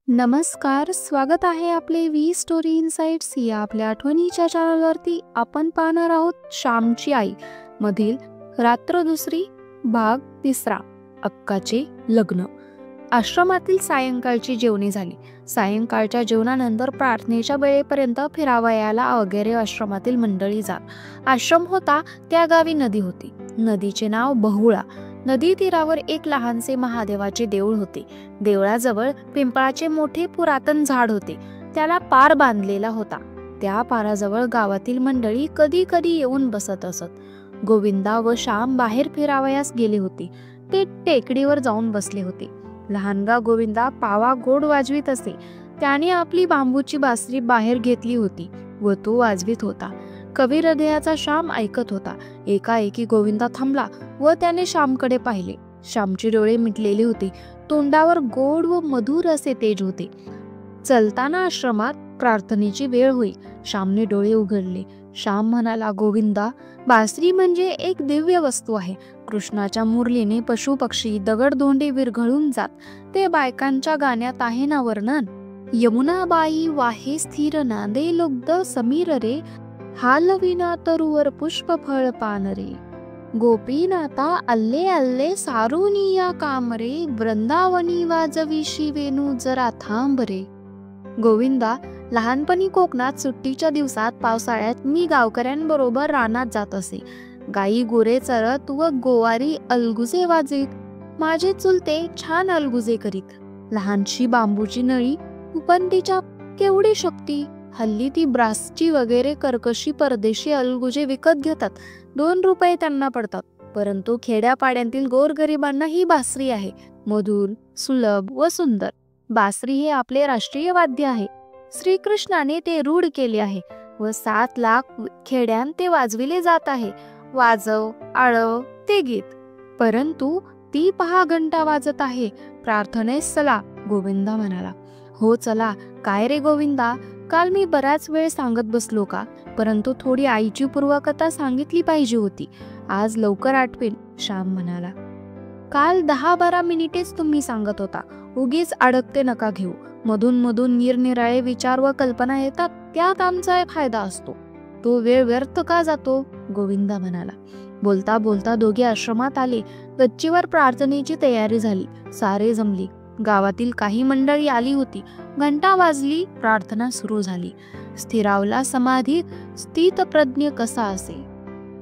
नमस्कार, स्वागत आहे आपले वी स्टोरी इनसाइट्स या आपल्या आठवणीच्या चॅनलवरती. आपण पाहणार आहोत श्यामची आई मधील रात्र दुसरी भाग तिसरा, अक्काचे लग्न. आश्रमातील सायंकाळची जेवणी झाली. सायंकाळच्या जेवणानंतर प्रार्थनेच्या वेळेपर्यंत फिरावयाला वगैरे आश्रमातील मंडळी जात. आश्रम होता त्या गावी नदी होती. नदीचे नाव बहुळा. नदी तीरावर एक लहानसे महादेवाचे देऊळ होते. देवळाजवळ पिंपळाचे मोठे पुरातन झाड होते. त्याला पार बांधलेला होता. त्या पाराजवळ गावातील मंडळी कधी कधी येऊन बसत असत. गोविंदा व श्याम बाहेर फिरावयास गेले होते. ते टेकडीवर जाऊन बसले होते. लहानगा गोविंदा पावा गोड वाजवीत असे. त्याने आपली बांबूची बासरी बाहेर घेतली होती व तो वाजवीत होता. कवी हृदयाचा श्याम ऐकत होता. एकाएकी गोविंदा थांबला व त्याने श्यामकडे पाहिले. श्यामचे डोळे मिटलेले होते. तोंडावर गोड व मधुर असे तेज होते. चलताना आश्रमात प्रार्थनेची वेळ होई. श्यामने डोळे उघडले. श्याम म्हणाला, गोविंदा, बासरी म्हणजे एक दिव्य वस्तू आहे. कृष्णाच्या मुरलीने पशुपक्षी दगडधोंडे विरघळून जात. ते बायकांच्या गाण्यात आहे ना वर्णन. यमुनाबाई वाहे स्थिर नांदे लुग्ध समीर रे, हालविना तरुवर पुष्प फळ पान रे. गोपीनाथा अल्ले अल्ले सारुनिया कामरे, वृंदावनी वाजविशी वेणू जरा थांब रे. गोविंदा, लहानपणी कोकणात सुट्टीच्या दिवसात पावसाळ्यात मी गावकऱ्यांबरोबर रानात जात असे. गाई गुरे चरत व गोवारी अलगुजे वाजवीत. माझे चुलते छान अलगुजे करीत. लहानशी बांबूची नळी, पण तिच्या केवढी शक्ती. हल्ली ती ब्रासची वगैरे कर्कशी परदेशी अलगुजे विकत घेतात. 2 रुपये त्यांना पडतात. परंतु खेड्यापाड्यांतील गोरगरिबांना ही बासरी आहे. मधुर, सुलभ व सुंदर. बासरी हे आपले राष्ट्रीय वाद्य आहे. श्रीकृष्णाने ते रूढ केले आहे व 7 लाख खेड्यात ते वाजविले जात आहे. वाजव, आळव ते गीत. परंतु ती पहा घंटा वाजत आहे. प्रार्थनेस चला, गोविंदा म्हणाला. हो चला. काय रे गोविंदा, काल मी बराच वेळ सांगत बसलो का? परंतु थोडी आईची पूर्वकथा सांगितली पाहिजे होती. आज लवकर आठवेल, श्याम म्हणाला. काल 10-12 मिनिटेच तुम्ही सांगत होता. उगीच अडकते नका घेऊ. मधून मधून निरनिराळे विचार व कल्पना येतात. त्यात आमचा फायदा असतो. तो वेळ व्यर्थ का जातो? गोविंदा म्हणाला. बोलता बोलता दोघे आश्रमात आले. गच्चीवर प्रार्थनेची तयारी झाली. सारे जमली. गावातील काही मंडळी आली होती. घंटा वाजली. प्रार्थना सुरू झाली. स्थिरावला समाधी स्थितप्रज्ञ कसा असे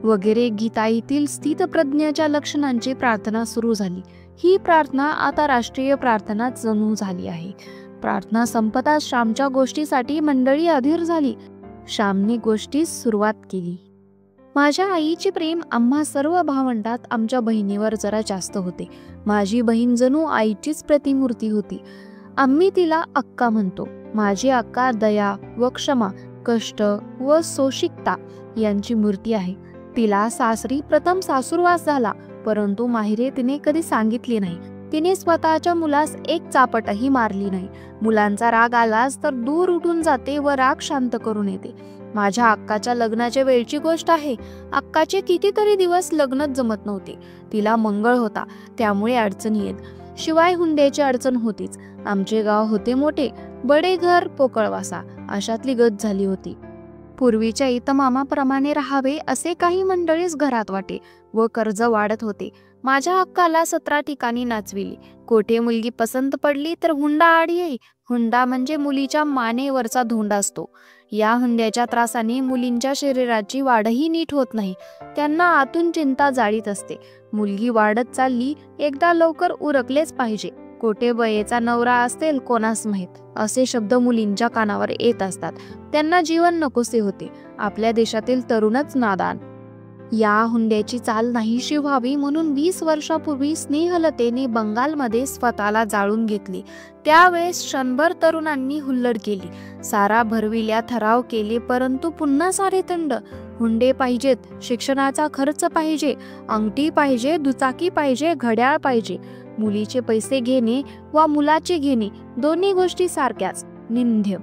वगैरे गीताईतील स्थितप्रज्ञाच्या लक्षणांची प्रार्थना सुरू झाली. ही प्रार्थना आता राष्ट्रीय प्रार्थना जणू झाली आहे. प्रार्थना संपताच श्यामच्या गोष्टीसाठी मंडळी अधीर झाली. श्यामने गोष्टीस सुरुवात केली. माझ्या आईचे प्रेम आम्हा सर्व भावंडात आमच्या बहिणीवर जरा जास्त होते. माझी बहीण जणू आईचीच प्रतिमूर्ती होती. आम्ही तिला अक्का म्हणतो. माझी अक्का दया व क्षमा, कष्ट व सोशिकता यांची मूर्ती आहे. तिला सासरी प्रथम सासूरवास झाला, परंतु माहेरी तिने कधी सांगितले नाही. तिने स्वतःच्या मुलास एक चापटही मारली नाही. मुलांचा राग आलाच तर दूर उठून जाते व राग शांत करून येते. माझ्या अक्काच्या लग्नाच्या वेळची गोष्ट आहे. अक्काचे कितीतरी दिवस लग्नच जमत नव्हते. तिला मंगळ होता, त्यामुळे अडचणी येत. शिवाय हुंड्याची अडचण होतीच. आमचे गाव होते मोठे. बडे घर पोकळवासा अशातली गत झाली होती. पूर्वीच्या इतमामाप्रमाणे राहावे असे काही मंडळीच घरात वाटे व कर्ज वाढत होते. माझ्या अक्काला 17 ठिकाणी नाचविली. कोठे मुलगी पसंत पडली तर हुंडा आड येई. हुंडा म्हणजे मुलीच्या मानेवरचा धोंडा असतो. या हुंड्याच्या त्रासाने मुलींच्या शरीराची वाढही नीट होत नाही. त्यांना आतून चिंता जाळीत असते. मुलगी वाढत चालली, एकदा लवकर उरकलेच पाहिजे. कोठे बयेचा नवरा असेल कोणास माहीत, असे शब्द मुलींच्या कानावर येत असतात. त्यांना जीवन नकोसे होते. आपल्या देशातील तरुणच नादान. या हुंड्याची चाल नाहीशी व्हावी म्हणून 20 वर्षापूर्वी स्नेहलतेने बंगालमध्ये स्वतःला जाळून घेतली. त्यावेळेस क्षणभर तरुणांनी हुल्लड केली. सारा भरविल्या ठराव केले, परंतु पुन्हा सारे थंड. हुंडे पाहिजेत, शिक्षणाचा खर्च पाहिजे, अंगठी पाहिजे, दुचाकी पाहिजे, घड्याळ पाहिजे. मुलीचे पैसे घेणे व मुलाचे घेणे दोन्ही गोष्टी सारख्याच. निंद्य.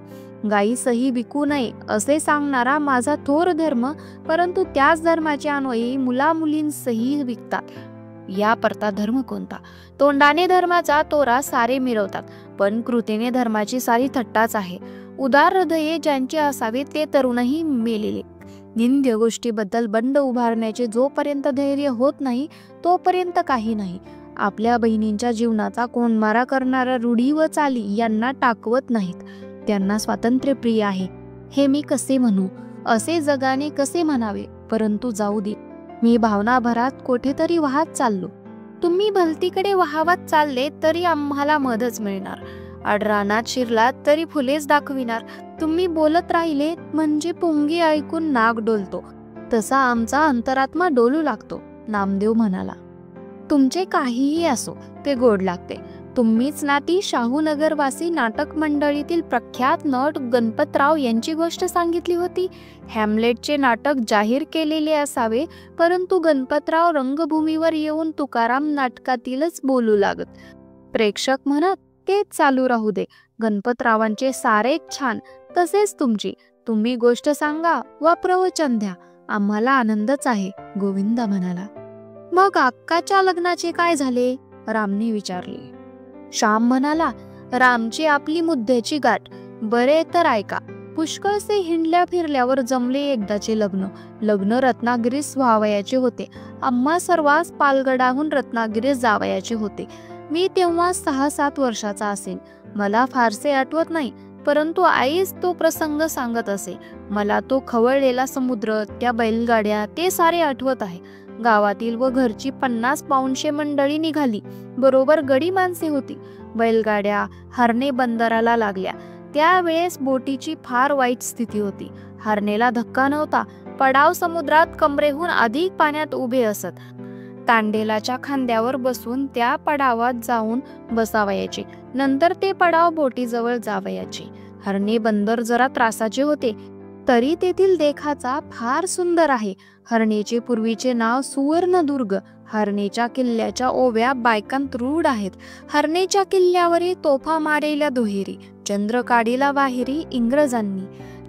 गायीसही विकू नये असे सांगणारा माझा थोर धर्म, परंतु त्याच धर्माचे अन्वयी मुला मुलींसही विकतात. या परता धर्म कोणता? तोंडाने धर्माचा तोरा सारे मिरवतात, पण कृतीने धर्माची सारी थट्टाच आहे. उदार हृदये ज्यांची असावी ते तरुणही मेलेले. निंद्य गोष्टीबद्दल बंड उभारण्याचे जोपर्यंत धैर्य होत नाही तोपर्यंत काही नाही. आपल्या बहिणींच्या जीवनाचा कोंडमारा करणाऱ्या रूढी व चाली यांना टाकवत नाहीत. त्यांना स्वातंत्र्य प्रिय आहे हे मी कसे म्हणू, असे जगाने कसे म्हणावे? परंतु जाऊ दे, मी भावनाभरात कुठेतरी वाहत चाललो. तुम्ही भलतीकडे वाहवत चालले तरी आम्हाला मदच मिळणार. आडरानात शिरलात तरी फुलेच दाखविणार. तुम्ही बोलत राहिले म्हणजे पोंगी ऐकून नाक डोलतो, तसा आमचा अंतरात्मा डोलू लागतो. नामदेव म्हणाला, तुमचे काहीही असो ते गोड लागते. तुम्हीच ना ती शाहूनगरवासी नाटक मंडळीतील प्रख्यात नट गणपतराव यांची गोष्ट सांगितली होती. हॅम्लेटचे नाटक जाहीर केलेले असावे, परंतु गणपतराव रंगभूमीवर येऊन तुकाराम नाटकातीलच बोलू लागत. प्रेक्षक म्हणत तेच चालू राहू दे. गणपतरावांचे सारे छान, तसेच तुमची. तुम्ही गोष्ट सांगा वा प्रवचन द्या, आम्हाला आनंदच आहे. गोविंदा म्हणाला. मग अक्काच्या लग्नाचे काय झाले? रामने विचारले. श्याम म्हणाला, रामची आपली मुद्द्याची गाठ. बरे तर ऐका. पुष्कळसे हिंडल्या फिरल्यावर जमले एकदाचे लग्न. लग्न रत्नागिरीस व्हावयाचे होते. आम्हा सर्वांस पालगडाहून रत्नागिरीस जावयाचे होते. मी तेव्हा 6-7 वर्षाचा असेन. मला फारसे आठवत नाही, परंतु आईच तो प्रसंग सांगत असे. मला तो खवळलेला समुद्र, त्या बैलगाड्या, ते सारे आठवत आहे. गावातील व घरची 50-500 मंडळी निघाली. बरोबर गडी माणसे होती. बैलगाड्या हरणे बंदराला लागल्या. त्यावेळेस बोटीची फार वाईट स्थिती होती. हरणेला धक्का नव्हता. पडाव समुद्रात कमरेहून अधिक पाण्यात उभे असत. तांडेलाच्या खांद्यावर बसून त्या पडावात जाऊन बसावयाचे. नंतर ते पडाव बोटीजवळ जावयाचे. हरणे बंदर जरा त्रासाचे होते, तरी तेथील देखाचा फार सुंदर आहे. हरणेचे पूर्वीचे नाव सुवर्णदुर्ग. हरणेच्या किल्ल्याच्या ओव्या बायकांत रूढ आहेत. हरणेच्या किल्ल्यावरील तोफा मारेल्या दुहेरी. चंद्रकाडीला बाहेरी इंग्रजांनी.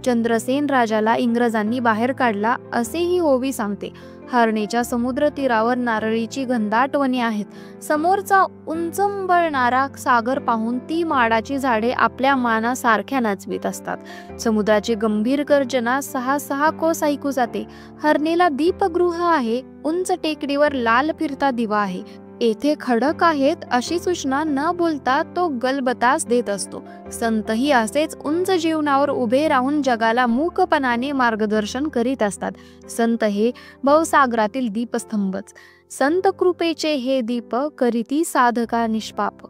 चंद्रसेन राजाला इंग्रजांनी बाहेर काढला असे ही ओवी सांगते. हरणेच्या समुद्र तीरावर नारळीची घनदाट वने आहेत. समोरचा उंचंबळणारा सागर पाहून ती माडाची झाडे आपल्या मानासारख्या नाचवीत असतात. समुद्राची गंभीर गर्जना 6-6 कोस ऐकू जाते. हरणेला दीपगृह आहे. उंच टेकडीवर लाल फिरता दिवा आहे. येथे खडक आहेत अशी सूचना न बोलता तो गलबतास देत असतो. संतही असेच उंच जीवनावर उभे राहून जगाला मूकपणाने मार्गदर्शन करीत असतात. संत हे भवसागरातील दीपस्तंभच. संत कृपेचे हे दीप करीती साधका निष्पाप.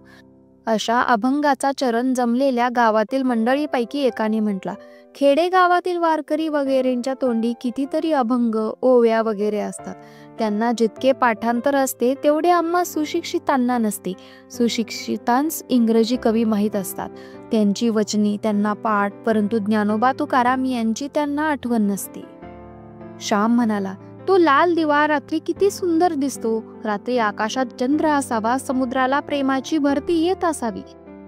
अशा अभंगाचा चरण जमलेल्या गावातील मंडळीपैकी एकाने म्हटला. खेडेगावातील वारकरी वगैरेंच्या तोंडी कितीतरी अभंग, ओव्या वगैरे असतात. त्यांना जितके पाठांतर असते तेवढे आम्हा सुशिक्षितांना नसते. सुशिक्षितांस इंग्रजी कवी माहीत असतात. त्यांची वचनी त्यांना पाठ, परंतु ज्ञानोबा तुकाराम यांची त्यांना आठवण नसते. श्याम म्हणाला, तो लाल दिवा रात्री किती सुंदर दिसतो. रात्री आकाशात चंद्र असावा, समुद्राला प्रेमाची भरती येत असावी.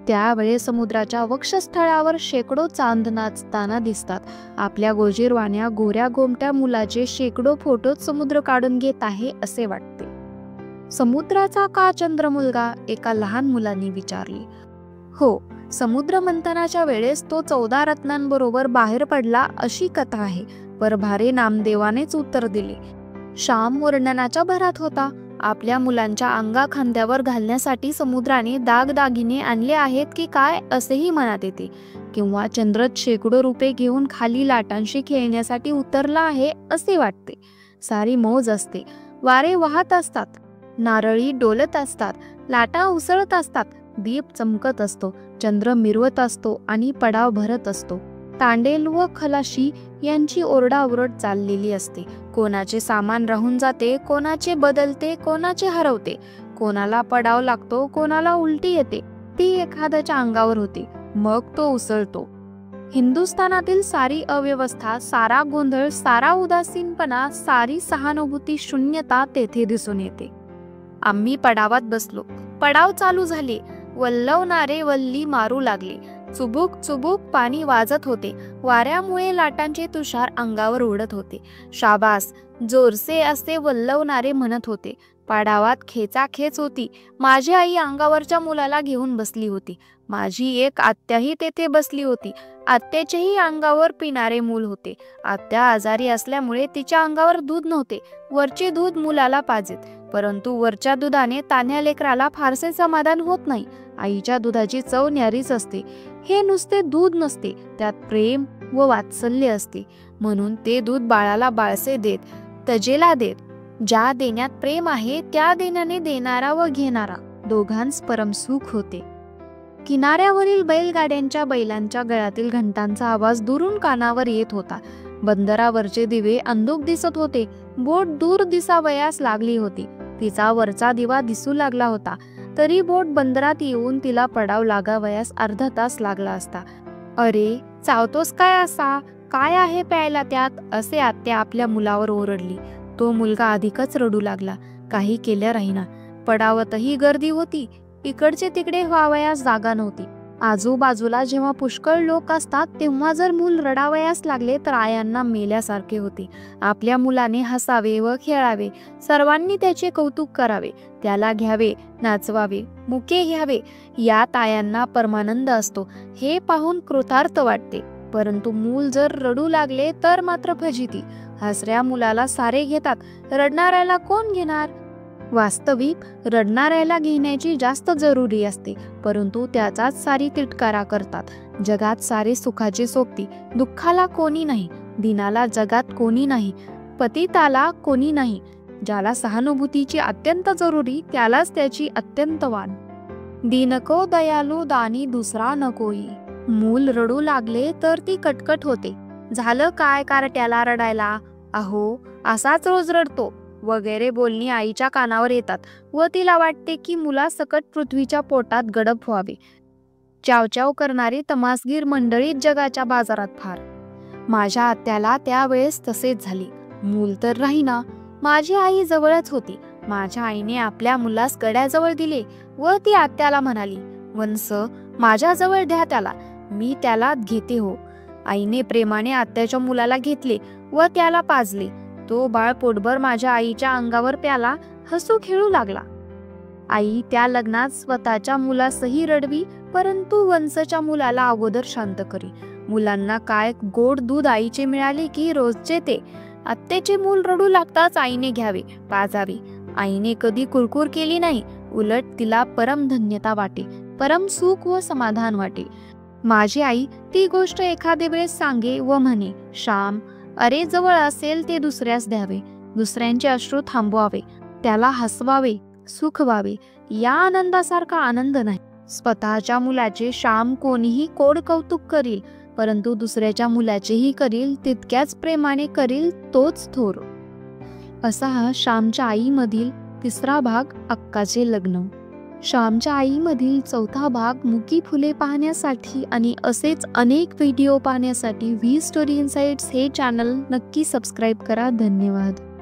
त्यावेळी समुद्राच्या वक्षस्थळावर शेकडो चांद नाचताना दिसतात. आपल्या गोजीरवाण्या गोऱ्या गोमट्या मुलाचे शेकडो फोटो समुद्र काढून घेत आहे असे वाटते. समुद्राचा का चंद्र मुलगा? एका लहान मुलाने विचारले. हो, समुद्र मंथनाच्या वेळेस तो 14 रत्नांबरोबर बाहेर पडला अशी कथा आहे. परभारे नामदेवानेच उत्तर दिले. श्याम वर्णनाच्या भरात होता. आपल्या मुलांच्या अंगा खांद्यावर घालण्यासाठी समुद्राने दागदागिने आणले आहेत की काय असेही मनात येते. किंवा चंद्रच शेकडो रुपये घेऊन खाली लाटांशी खेळण्यासाठी उतरला आहे असे वाटते. सारी मौज असते. वारे वाहत असतात, नारळी डोलत असतात, लाटा उसळत असतात, दीप चमकत असतो, चंद्र मिरवत असतो आणि पडाव भरत असतो. तांडेल व खलाशी यांची ओरडाओरड चाललेली असते. कोणाचे सामान राहून जाते, कोणाचे बदलते, कोणाचे हरवते. कोणाला पडाव लागतो, कोणाला उलटी येते. ती एखाद्याच्या अंगावर होते, मग तो उसळतो. हिंदुस्थानातील सारी अव्यवस्था, सारा गोंधळ, सारा उदासीनपणा, सारी सहानुभूती शून्यता तेथे दिसून येते. आम्ही पडावात बसलो. पडाव चालू झाले. वल्लवणारे वल्ली मारू लागले. चुबुक चुबुक पाणी वाजत होते. वाऱ्यामुळे लाटांचे तुषार अंगावर उडत होते. शाबास, जोरसे असे वल्लवणारे म्हणत होते. पाडावात खेचाखेच होती. माझी आई अंगावरच्या मुलाला घेऊन बसली होती. माझी एक आत्याही तेथे बसली होती. आत्याचेही अंगावर पिणारे मूल होते. आत्या आजारी असल्यामुळे तिच्या अंगावर दूध नव्हते. वरचे दूध मुलाला पाजेत, परंतु वरच्या दुधाने तान्ह्या लेकराला फारसे समाधान होत नाही. आईच्या दुधाची चव न्यारीच असते. हे नुसते दूध नसते, त्यात प्रेम व वात्सल्य असते. म्हणून ते दूध बाळाला बाळसे देत, तजेला देत. ज्या देण्यात प्रेम आहे त्या देण्याने देणारा व घेणारा दोघांस परमसुख होते. किनाऱ्यावरील बैलगाड्यांच्या बैलांच्या गळ्यातील घंटांचा आवाज दुरून कानावर येत होता. बंदरावरचे दिवे अंधुक दिसत होते. बोट दूर दिसावयास लागली होती. तिचा वरचा दिवा दिसू लागला होता. तरी बोट बंदरात येऊन तिला पडाव लागावयास अर्धा तास लागला असता. अरे, चावतोस काय असा? काय आहे प्यायला त्यात? असे आत्या आपल्या मुलावर ओरडली. तो मुलगा अधिकच रडू लागला. काही केल्या राहीना. पडावतही गर्दी होती. इकडचे तिकडे व्हावयास जागा नव्हती. आजूबाजूला जेव्हा पुष्कळ लोक असतात तेव्हा जर मूल रडावयास लागले तर आयांना मेल्यासारखे होते. आपल्या मुलाने हसावे व खेळावे, सर्वांनी त्याचे कौतुक करावे, त्याला घ्यावे, नाचवावे, मुके घ्यावे, यात आयांना परमानंद असतो. हे पाहून कृतार्थ वाटते. परंतु मूल जर रडू लागले तर मात्र फजिती. हसऱ्या मुलाला सारे घेतात, रडणाऱ्याला कोण घेणार? वास्तविक रडणाऱ्याला घेण्याची जास्त जरुरी असते, परंतु त्याचाच सारी तिटकारा करतात. जगात सारे सुखाचे सोबती, दुःखाला कोणी नाही. दिनाला जगात कोणी नाही, पतिताला कोणी नाही. ज्याला सहानुभूतीची अत्यंत जरुरी त्यालाच त्याची अत्यंत वाण. दीनको दयालू दानी दुसरा नकोई. मूल रडू लागले तर ती कटकट होते. झालं काय कारट्याला रडायला? अहो, असाच रोज रडतो वगैरे बोलणी आईच्या कानावर येतात व तिला वाटते की मुलासकट पृथ्वीच्या पोटात गडप व्हावे. चावचाव करणारी तमासगीर मंडळीत जगाच्या बाजारात फार. माझ्या आत्याला त्यावेळेस तसेच झाले. मूल तर राहीना. माझी आई जवळच होती. माझ्या आईने आपल्या मुलास गड्याजवळ दिले व ती आत्याला म्हणाली, वंस, माझ्याजवळ द्या त्याला, मी त्याला घेते हो. आईने प्रेमाने आत्याच्या मुलाला घेतले व त्याला पाजले. तो बाळ पोटभर माझ्या आईच्या अंगावर प्याला, हसू खेळू लागला. आई त्या लग्नात स्वतःच्या मुलासही रडवी, परंतु वंसच्या मुलाला अगोदर शांत करी. मुलांना काय गोड दूध आईचे मिळाले की रोजचे ते. आत्याचे मूल रडू लागताच आईने घ्यावे, पाजावे. आईने कधी कुरकुर केली नाही. उलट तिला परम धन्यता वाटे, परम सुख व समाधान वाटे. माझी आई ती गोष्ट एखादे वेळेस सांगे व म्हणे, श्याम, अरे, जवळ असेल ते दुसऱ्यास द्यावे, दुसऱ्यांचे अश्रू थांबवावे, त्याला हसवावे, सुख व्हावे. या आनंदासारखा आनंद नाही. स्वतःच्या मुलाचे श्याम कोणीही कोड कौतुक करील, परंतु दुसऱ्याच्या मुलाचेही करील तितक्याच प्रेमाने करील तोच थोर. असा हा श्यामच्या आईमधील 3रा भाग, अक्काचे लग्न. श्यामच्या आईमधील 4था भाग मुकी फुले पाहण्यासाठी आणि असेच अनेक व्हिडिओ पाहण्यासाठी व्ही स्टोरी इनसाइट्स हे चॅनल नक्की सबस्क्राईब करा. धन्यवाद.